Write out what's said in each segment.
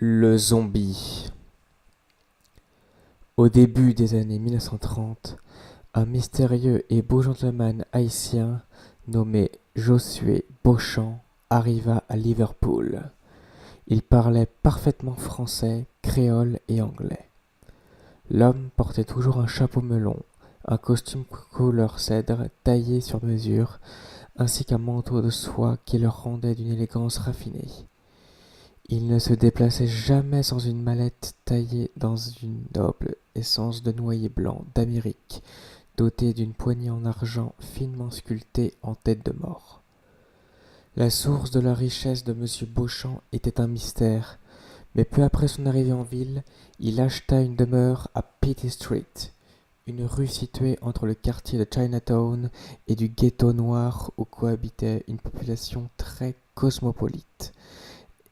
Le zombie. Au début des années 1930, un mystérieux et beau gentleman haïtien nommé Josué Beauchamp arriva à Liverpool. Il parlait parfaitement français, créole et anglais. L'homme portait toujours un chapeau melon, un costume couleur cèdre taillé sur mesure, ainsi qu'un manteau de soie qui le rendait d'une élégance raffinée. Il ne se déplaçait jamais sans une mallette taillée dans une noble essence de noyer blanc d'Amérique, dotée d'une poignée en argent finement sculptée en tête de mort. La source de la richesse de monsieur Beauchamp était un mystère, mais peu après son arrivée en ville, il acheta une demeure à Petty Street, une rue située entre le quartier de Chinatown et du ghetto noir où cohabitait une population très cosmopolite.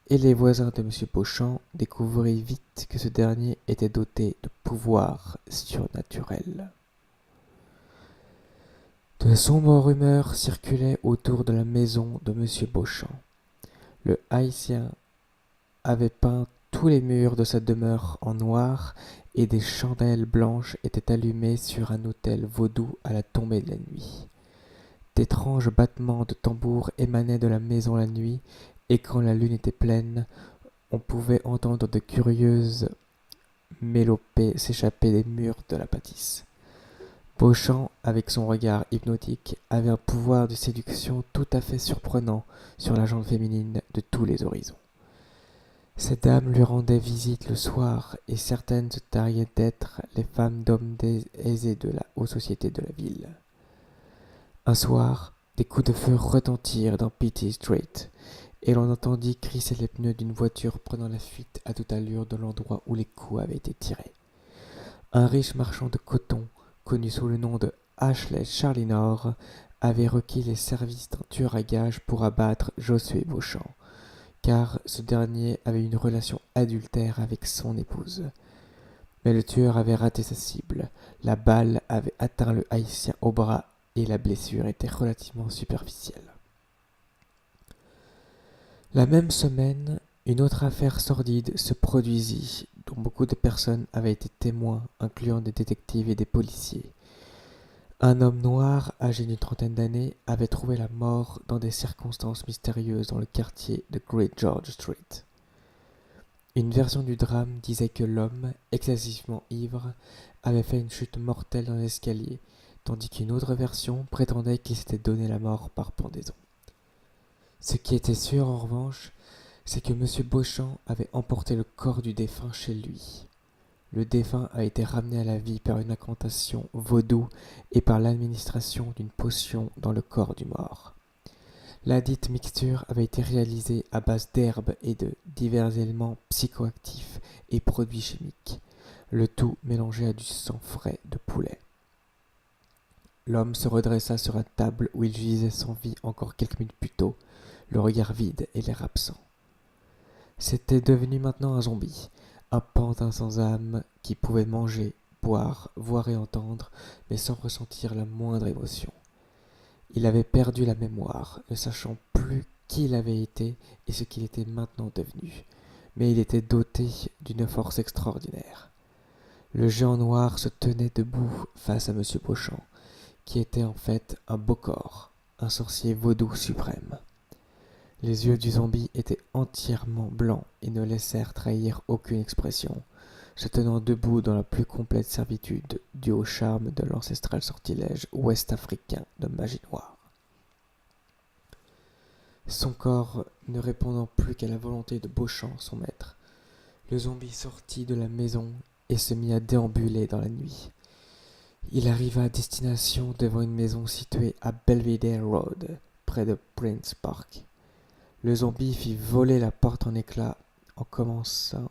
Et les voisins de monsieur Beauchamp découvrirent vite que ce dernier était doté de pouvoirs surnaturels. De sombres rumeurs circulaient autour de la maison de monsieur Beauchamp. Le Haïtien avait peint tous les murs de sa demeure en noir et des chandelles blanches étaient allumées sur un autel vaudou à la tombée de la nuit. D'étranges battements de tambour émanaient de la maison la nuit, et quand la lune était pleine, on pouvait entendre de curieuses mélopées s'échapper des murs de la bâtisse. Beauchamp, avec son regard hypnotique, avait un pouvoir de séduction tout à fait surprenant sur la gente féminine de tous les horizons. Ces dames lui rendaient visite le soir, et certaines se tariaient d'être les femmes d'hommes aisés de la haute société de la ville. Un soir, des coups de feu retentirent dans Petty Street, et l'on entendit crisser les pneus d'une voiture prenant la fuite à toute allure de l'endroit où les coups avaient été tirés. Un riche marchand de coton, connu sous le nom de Ashley Charlinor, avait requis les services d'un tueur à gages pour abattre Josué Beauchamp, car ce dernier avait une relation adultère avec son épouse. Mais le tueur avait raté sa cible. La balle avait atteint le Haïtien au bras et la blessure était relativement superficielle. La même semaine, une autre affaire sordide se produisit, dont beaucoup de personnes avaient été témoins, incluant des détectives et des policiers. Un homme noir, âgé d'une trentaine d'années, avait trouvé la mort dans des circonstances mystérieuses dans le quartier de Great George Street. Une version du drame disait que l'homme, excessivement ivre, avait fait une chute mortelle dans l'escalier, tandis qu'une autre version prétendait qu'il s'était donné la mort par pendaison. Ce qui était sûr, en revanche, c'est que monsieur Beauchamp avait emporté le corps du défunt chez lui. Le défunt a été ramené à la vie par une incantation vaudou et par l'administration d'une potion dans le corps du mort. Ladite mixture avait été réalisée à base d'herbes et de divers éléments psychoactifs et produits chimiques, le tout mélangé à du sang frais de poulet. L'homme se redressa sur la table où il gisait sans vie encore quelques minutes plus tôt, le regard vide et l'air absent. C'était devenu maintenant un zombie, un pantin sans âme qui pouvait manger, boire, voir et entendre, mais sans ressentir la moindre émotion. Il avait perdu la mémoire, ne sachant plus qui il avait été et ce qu'il était maintenant devenu, mais il était doté d'une force extraordinaire. Le géant noir se tenait debout face à monsieur Beauchamp, qui était en fait un Bokor, un sorcier vaudou suprême. Les yeux du zombie étaient entièrement blancs et ne laissèrent trahir aucune expression, se tenant debout dans la plus complète servitude, due au charme de l'ancestral sortilège ouest-africain de magie noire. Son corps ne répondant plus qu'à la volonté de Beauchamp, son maître, le zombie sortit de la maison et se mit à déambuler dans la nuit. Il arriva à destination devant une maison située à Belvedere Road, près de Prince Park. Le zombie fit voler la porte en éclats en commençant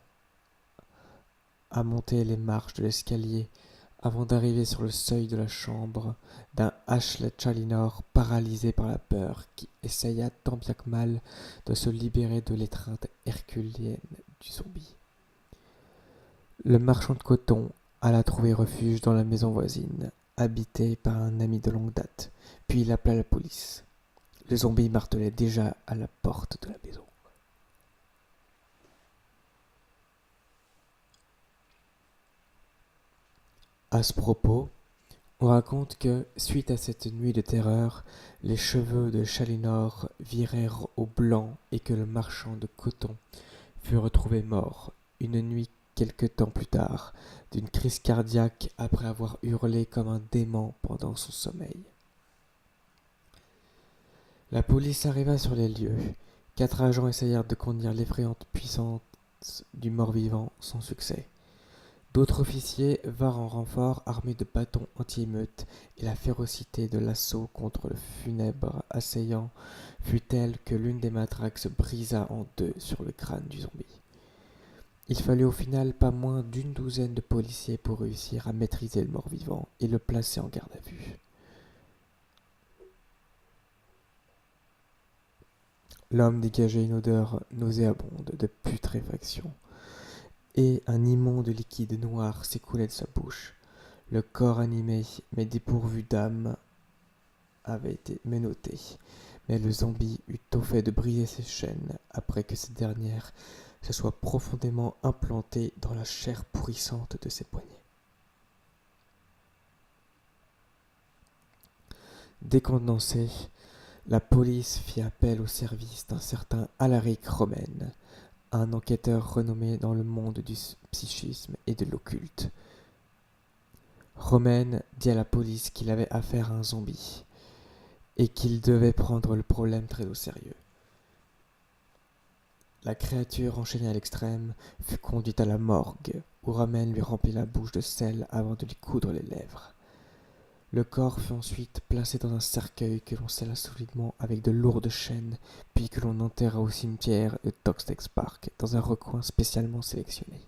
à monter les marches de l'escalier avant d'arriver sur le seuil de la chambre d'un Ashley Chalinor paralysé par la peur qui essaya tant bien que mal de se libérer de l'étreinte herculéenne du zombie. Le marchand de coton alla trouver refuge dans la maison voisine, habitée par un ami de longue date, puis il appela la police. Le zombie martelait déjà à la porte de la maison. À ce propos, on raconte que, suite à cette nuit de terreur, les cheveux de Chalinor virèrent au blanc et que le marchand de coton fut retrouvé mort, une nuit quelque temps plus tard, d'une crise cardiaque après avoir hurlé comme un dément pendant son sommeil. La police arriva sur les lieux. 4 agents essayèrent de contenir l'effrayante puissance du mort-vivant sans succès. D'autres officiers vinrent en renfort armés de bâtons anti-émeute et la férocité de l'assaut contre le funèbre assaillant fut telle que l'une des matraques se brisa en deux sur le crâne du zombie. Il fallut au final pas moins d'une douzaine de policiers pour réussir à maîtriser le mort-vivant et le placer en garde à vue. L'homme dégageait une odeur nauséabonde de putréfaction, et un immonde liquide noir s'écoulait de sa bouche. Le corps animé, mais dépourvu d'âme, avait été menotté, mais le zombie eut tôt fait de briser ses chaînes après que ces dernières se soient profondément implantées dans la chair pourrissante de ses poignets. Décontenancée, la police fit appel au service d'un certain Alaric Romaine, un enquêteur renommé dans le monde du psychisme et de l'occulte. Romaine dit à la police qu'il avait affaire à un zombie et qu'il devait prendre le problème très au sérieux. La créature, enchaînée à l'extrême, fut conduite à la morgue, où Romaine lui remplit la bouche de sel avant de lui coudre les lèvres. Le corps fut ensuite placé dans un cercueil que l'on scella solidement avec de lourdes chaînes, puis que l'on enterra au cimetière de Toxtex Park, dans un recoin spécialement sélectionné.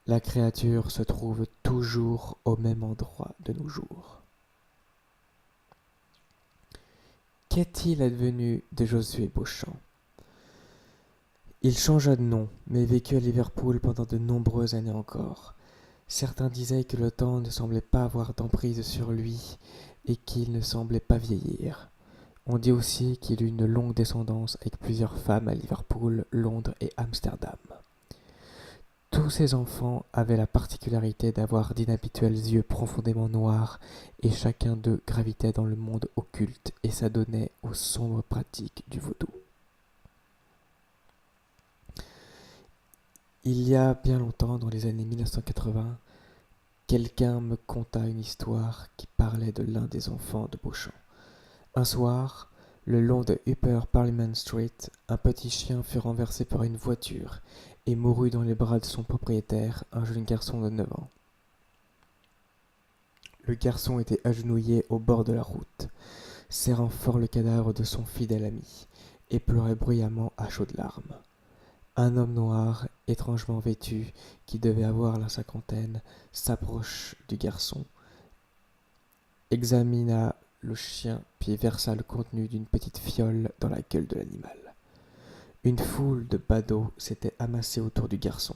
La créature se trouve toujours au même endroit de nos jours. Qu'est-il advenu de Josué Beauchamp? Il changea de nom, mais vécut à Liverpool pendant de nombreuses années encore. Certains disaient que le temps ne semblait pas avoir d'emprise sur lui et qu'il ne semblait pas vieillir. On dit aussi qu'il eut une longue descendance avec plusieurs femmes à Liverpool, Londres et Amsterdam. Tous ses enfants avaient la particularité d'avoir d'inhabituels yeux profondément noirs et chacun d'eux gravitait dans le monde occulte et s'adonnait aux sombres pratiques du vaudou. Il y a bien longtemps, dans les années 1980, quelqu'un me conta une histoire qui parlait de l'un des enfants de Beauchamp. Un soir, le long de Upper Parliament Street, un petit chien fut renversé par une voiture et mourut dans les bras de son propriétaire, un jeune garçon de 9 ans. Le garçon était agenouillé au bord de la route, serrant fort le cadavre de son fidèle ami, et pleurait bruyamment à chaudes larmes. Un homme noir, étrangement vêtu, qui devait avoir la cinquantaine, s'approcha du garçon, examina le chien, puis versa le contenu d'une petite fiole dans la gueule de l'animal. Une foule de badauds s'était amassée autour du garçon.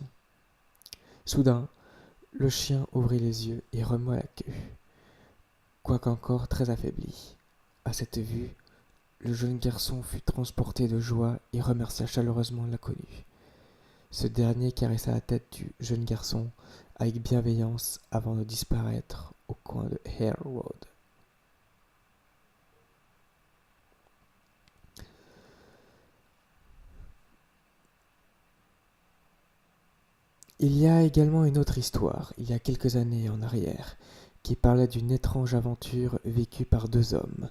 Soudain, le chien ouvrit les yeux et remua la queue, quoique encore très affaibli. À cette vue, le jeune garçon fut transporté de joie et remercia chaleureusement l'inconnu. Ce dernier caressa la tête du jeune garçon avec bienveillance avant de disparaître au coin de Hare Road. Il y a également une autre histoire, il y a quelques années en arrière, qui parlait d'une étrange aventure vécue par 2 hommes,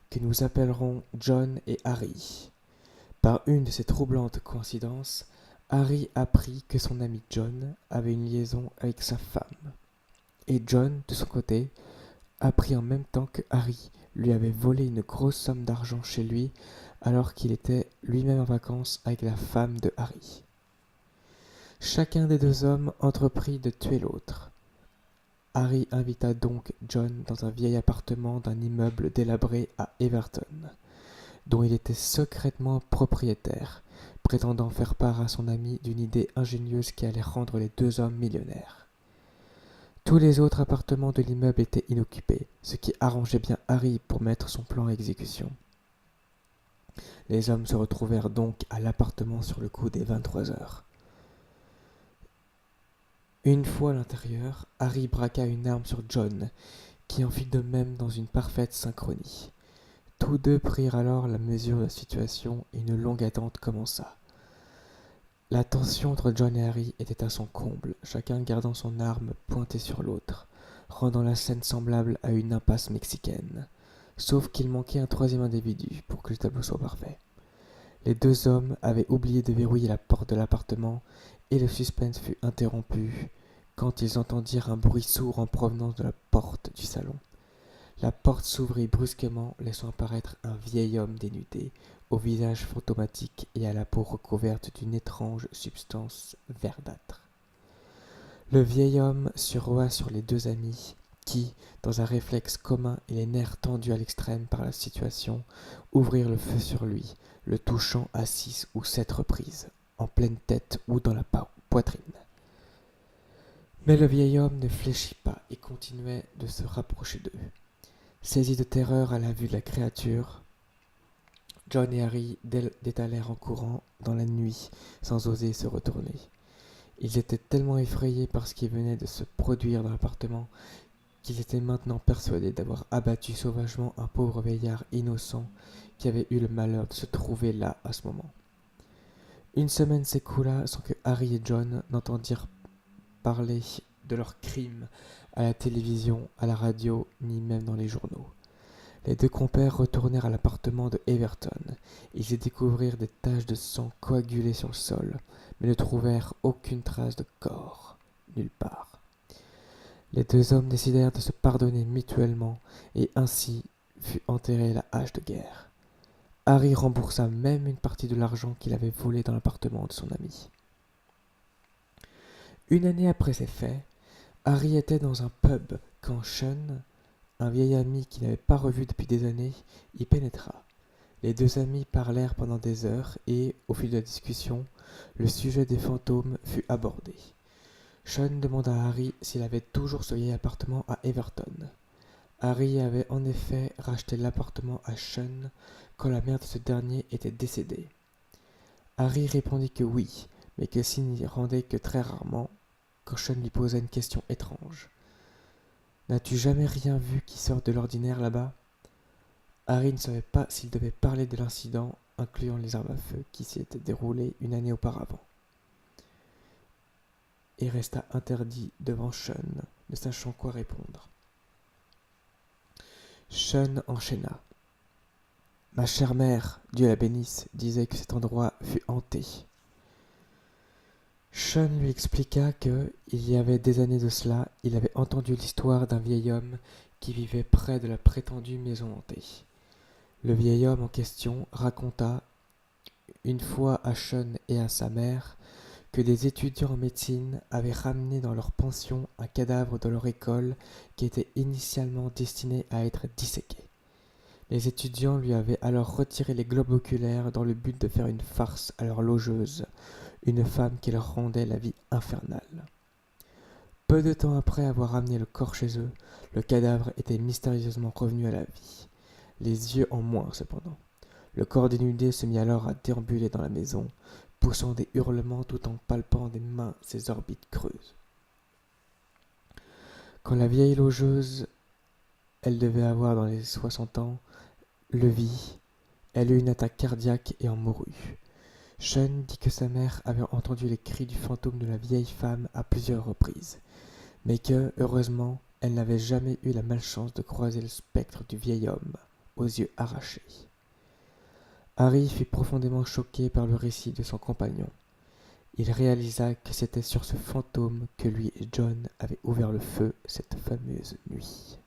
que nous appellerons John et Harry. Par une de ces troublantes coïncidences, Harry apprit que son ami John avait une liaison avec sa femme. Et John, de son côté, apprit en même temps que Harry lui avait volé une grosse somme d'argent chez lui alors qu'il était lui-même en vacances avec la femme de Harry. Chacun des 2 hommes entreprit de tuer l'autre. Harry invita donc John dans un vieil appartement d'un immeuble délabré à Everton, dont il était secrètement propriétaire, prétendant faire part à son ami d'une idée ingénieuse qui allait rendre les 2 hommes millionnaires. Tous les autres appartements de l'immeuble étaient inoccupés, ce qui arrangeait bien Harry pour mettre son plan à exécution. Les hommes se retrouvèrent donc à l'appartement sur le coup des 23 heures. Une fois à l'intérieur, Harry braqua une arme sur John, qui en fit de même dans une parfaite synchronie. Tous deux prirent alors la mesure de la situation et une longue attente commença. La tension entre John et Harry était à son comble, chacun gardant son arme pointée sur l'autre, rendant la scène semblable à une impasse mexicaine. Sauf qu'il manquait un troisième individu pour que le tableau soit parfait. Les deux hommes avaient oublié de verrouiller la porte de l'appartement et le suspense fut interrompu quand ils entendirent un bruit sourd en provenance de la porte du salon. La porte s'ouvrit brusquement, laissant apparaître un vieil homme dénudé, au visage fantomatique et à la peau recouverte d'une étrange substance verdâtre. Le vieil homme surrogea sur les deux amis qui, dans un réflexe commun et les nerfs tendus à l'extrême par la situation, ouvrirent le feu sur lui, le touchant à 6 ou 7 reprises, en pleine tête ou dans la poitrine. Mais le vieil homme ne fléchit pas et continuait de se rapprocher d'eux. Saisis de terreur à la vue de la créature, John et Harry détalèrent en courant dans la nuit sans oser se retourner. Ils étaient tellement effrayés par ce qui venait de se produire dans l'appartement qu'ils étaient maintenant persuadés d'avoir abattu sauvagement un pauvre vieillard innocent qui avait eu le malheur de se trouver là à ce moment. Une semaine s'écoula sans que Harry et John n'entendirent parler de leurs crimes à la télévision, à la radio, ni même dans les journaux. Les deux compères retournèrent à l'appartement de Everton. Ils y découvrirent des taches de sang coagulées sur le sol, mais ne trouvèrent aucune trace de corps, nulle part. Les deux hommes décidèrent de se pardonner mutuellement, et ainsi fut enterrée la hache de guerre. Harry remboursa même une partie de l'argent qu'il avait volé dans l'appartement de son ami. Une année après ces faits, Harry était dans un pub quand Sean, un vieil ami qu'il n'avait pas revu depuis des années, y pénétra. Les deux amis parlèrent pendant des heures et, au fil de la discussion, le sujet des fantômes fut abordé. Sean demanda à Harry s'il avait toujours ce vieil appartement à Everton. Harry avait en effet racheté l'appartement à Sean quand la mère de ce dernier était décédée. Harry répondit que oui, mais que s'il n'y rendait que très rarement, quand Sean lui posa une question étrange. « N'as-tu jamais rien vu qui sorte de l'ordinaire là-bas » Harry ne savait pas s'il devait parler de l'incident, incluant les armes à feu qui s'y étaient déroulées une année auparavant, et resta interdit devant Sean, ne sachant quoi répondre. Sean enchaîna. « Ma chère mère, Dieu la bénisse, disait que cet endroit fut hanté. » Sean lui expliqua que, il y avait des années de cela, il avait entendu l'histoire d'un vieil homme qui vivait près de la prétendue maison hantée. Le vieil homme en question raconta, une fois à Sean et à sa mère, que des étudiants en médecine avaient ramené dans leur pension un cadavre de leur école qui était initialement destiné à être disséqué. Les étudiants lui avaient alors retiré les globes oculaires dans le but de faire une farce à leur logeuse, une femme qui leur rendait la vie infernale. Peu de temps après avoir ramené le corps chez eux, le cadavre était mystérieusement revenu à la vie, les yeux en moins cependant. Le corps dénudé se mit alors à déambuler dans la maison, poussant des hurlements tout en palpant des mains ses orbites creuses. Quand la vieille logeuse, elle devait avoir dans les 60 ans, le vit, elle eut une attaque cardiaque et en mourut. Sean dit que sa mère avait entendu les cris du fantôme de la vieille femme à plusieurs reprises, mais que, heureusement, elle n'avait jamais eu la malchance de croiser le spectre du vieil homme, aux yeux arrachés. Harry fut profondément choqué par le récit de son compagnon. Il réalisa que c'était sur ce fantôme que lui et John avaient ouvert le feu cette fameuse nuit.